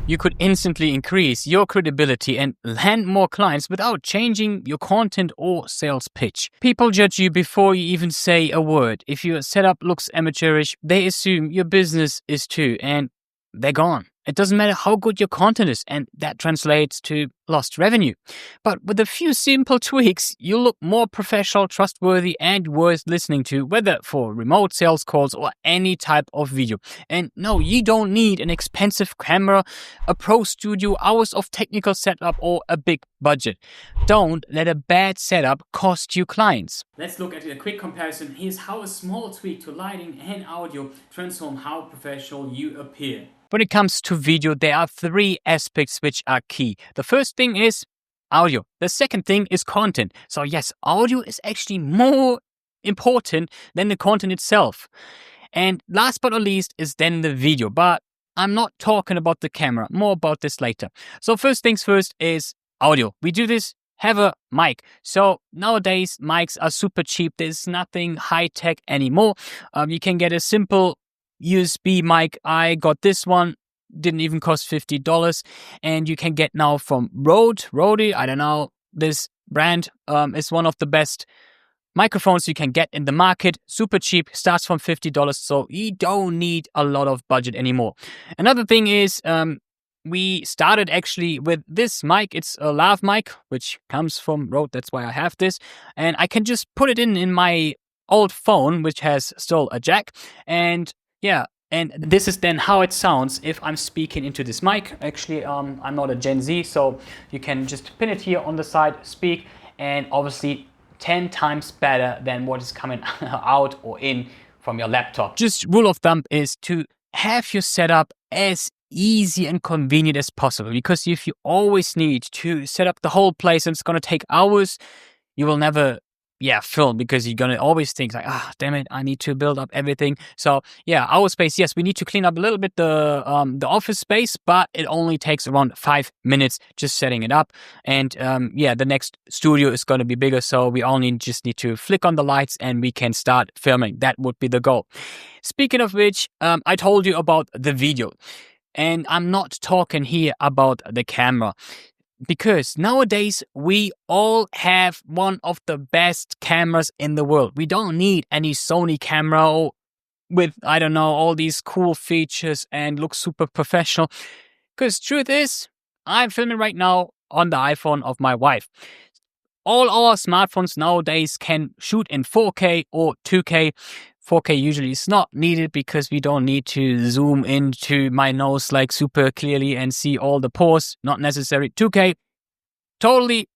You could instantly increase your credibility and land more clients without changing your content or sales pitch. People judge you before you even say a word. If your setup looks amateurish, they assume your business is too, and they're gone. It doesn't matter how good your content is, and that translates to lost revenue. But with a few simple tweaks, you look more professional, trustworthy, and worth listening to, whether for remote sales calls or any type of video. And no, you don't need an expensive camera, a pro studio, hours of technical setup, or a big budget. Don't let a bad setup cost you clients. Let's look at a quick comparison. Here's how a small tweak to lighting and audio transform how professional you appear. When it comes to video, there are three aspects which are key. The first thing is audio. The second thing is content. So yes, audio is actually more important than the content itself. And last but not least is then the video. But I'm not talking about the camera, more about this later. So first things first is audio. We do this, have a mic. So nowadays mics are super cheap. There's nothing high tech anymore. You can get a simple USB mic. I got this one, didn't even cost $50, and you can get now from Rode, I don't know, this brand is one of the best microphones you can get in the market, super cheap, starts from $50, so you don't need a lot of budget anymore. Another thing is we started actually with this mic. It's a lav mic, which comes from Rode, that's why I have this, and I can just put it in my old phone, which has still a jack, and yeah, and this is then how it sounds if I'm speaking into this mic. Actually, I'm not a Gen Z, so you can just pin it here on the side, speak, and obviously 10 times better than what is coming out or in from your laptop. Just rule of thumb is to have your setup as easy and convenient as possible, because if you always need to set up the whole place and it's going to take hours, you will never film, because you're gonna always think like, damn it, I need to build up everything. So yeah, our space, yes, we need to clean up a little bit the office space, but it only takes around 5 minutes just setting it up. And the next studio is gonna be bigger, so we only just need to flick on the lights and we can start filming. That would be the goal. Speaking of which, I told you about the video, and I'm not talking here about the camera. Because nowadays we all have one of the best cameras in the world. We don't need any Sony camera with, I don't know, all these cool features and look super professional. Because truth is, I'm filming right now on the iPhone of my wife. All our smartphones nowadays can shoot in 4K or 2K. 4K usually is not needed because we don't need to zoom into my nose like super clearly and see all the pores. Not necessary. 2K, totally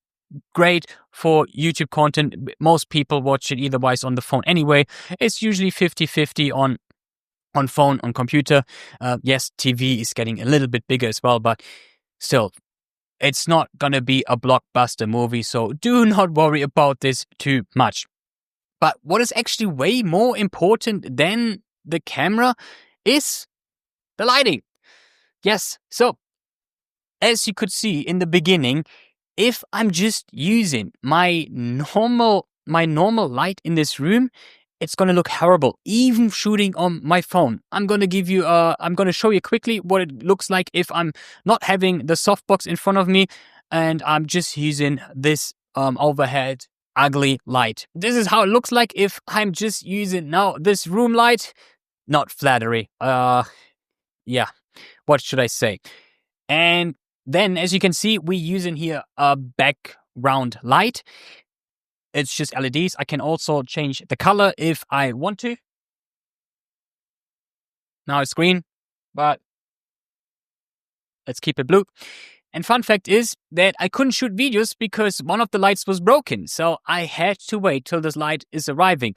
great for YouTube content. Most people watch it either wise on the phone anyway. It's usually 50-50 on phone, on computer. Yes, TV is getting a little bit bigger as well, but still, it's not gonna be a blockbuster movie, so do not worry about this too much. But what is actually way more important than the camera is the lighting. Yes, so as you could see in the beginning, if I'm just using my normal light in this room, it's gonna look horrible. Even shooting on my phone, I'm gonna show you quickly what it looks like if I'm not having the softbox in front of me and I'm just using this overhead ugly light. This is how it looks like if I'm just using now this room light. Not flattery. What should I say? And then, as you can see, we're using here a background light. It's just LEDs. I can also change the color if I want to. Now it's green, but let's keep it blue. And fun fact is that I couldn't shoot videos because one of the lights was broken. So I had to wait till this light is arriving,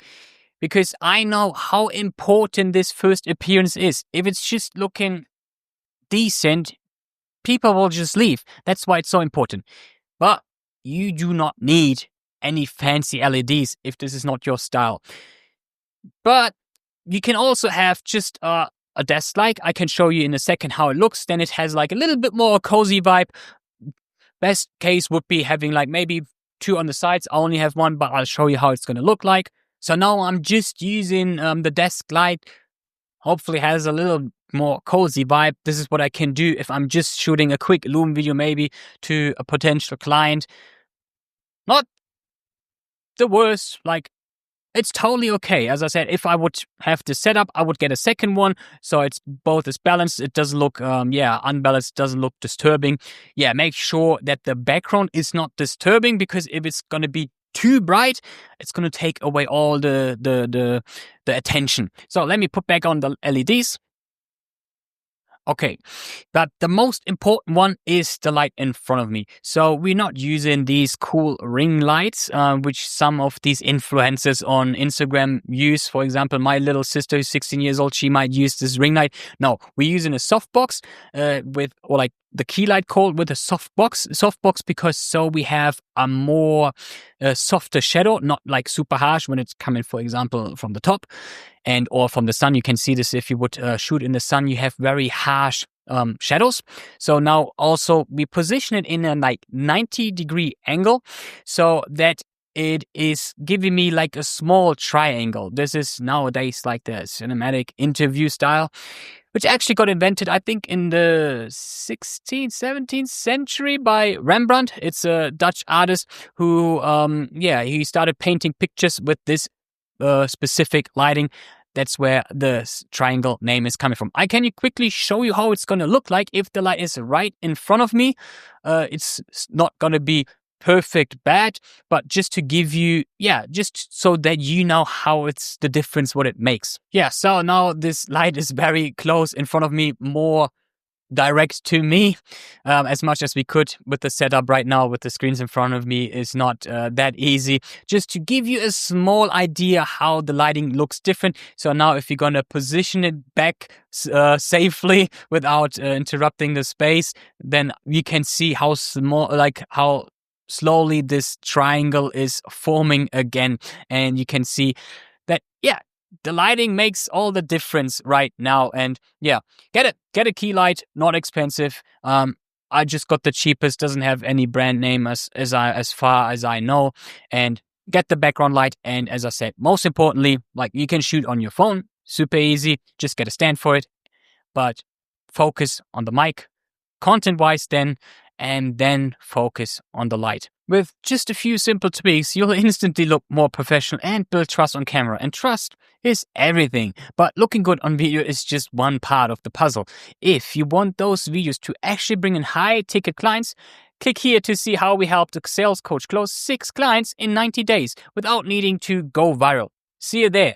because I know how important this first appearance is. If it's just looking decent, people will just leave. That's why it's so important. But you do not need any fancy LEDs if this is not your style. But you can also have just a desk light. I can show you in a second how it looks. Then it has like a little bit more cozy vibe. Best case would be having like maybe two on the sides. I only have one, but I'll show you how it's going to look like. So now I'm just using the desk light. Hopefully has a little more cozy vibe. This is what I can do if I'm just shooting a quick Loom video maybe to a potential client. Not the worst, like it's totally okay. As I said, if I would have the setup, I would get a second one. So it's both is balanced. It doesn't look, unbalanced, doesn't look disturbing. Yeah, make sure that the background is not disturbing, because if it's going to be too bright, it's going to take away all the attention. So let me put back on the LEDs. Okay, but the most important one is the light in front of me. So we're not using these cool ring lights, which some of these influencers on Instagram use. For example, my little sister who's 16 years old, she might use this ring light. No, we're using a softbox or like the key light called with a softbox, because so we have a more softer shadow, not like super harsh when it's coming, for example, from the top and or from the sun. You can see this if you would shoot in the sun, you have very harsh shadows. So now also we position it in a like 90-degree angle so that it is giving me like a small triangle. This is nowadays like the cinematic interview style, which actually got invented, I think, in the 16th, 17th century by Rembrandt. It's a Dutch artist who, he started painting pictures with this specific lighting. That's where the triangle name is coming from. I can quickly show you how it's going to look like if the light is right in front of me. It's not going to be perfect bad, but just to give you, just so that you know how it's the difference, what it makes. Yeah, so now this light is very close in front of me, more direct to me, as much as we could with the setup right now with the screens in front of me is not that easy. Just to give you a small idea how the lighting looks different. So now if you're going to position it back safely without interrupting the space, then you can see how small, like how slowly this triangle is forming again. And you can see that, the lighting makes all the difference right now. And get a key light, not expensive. I just got the cheapest, doesn't have any brand name as far as I know, and get the background light. And as I said, most importantly, like you can shoot on your phone, super easy, just get a stand for it, but focus on the mic content wise then, and then focus on the light. With just a few simple tweaks, you'll instantly look more professional and build trust on camera. And trust is everything. But looking good on video is just one part of the puzzle. If you want those videos to actually bring in high-ticket clients, click here to see how we helped a sales coach close 6 clients in 90 days without needing to go viral. See you there.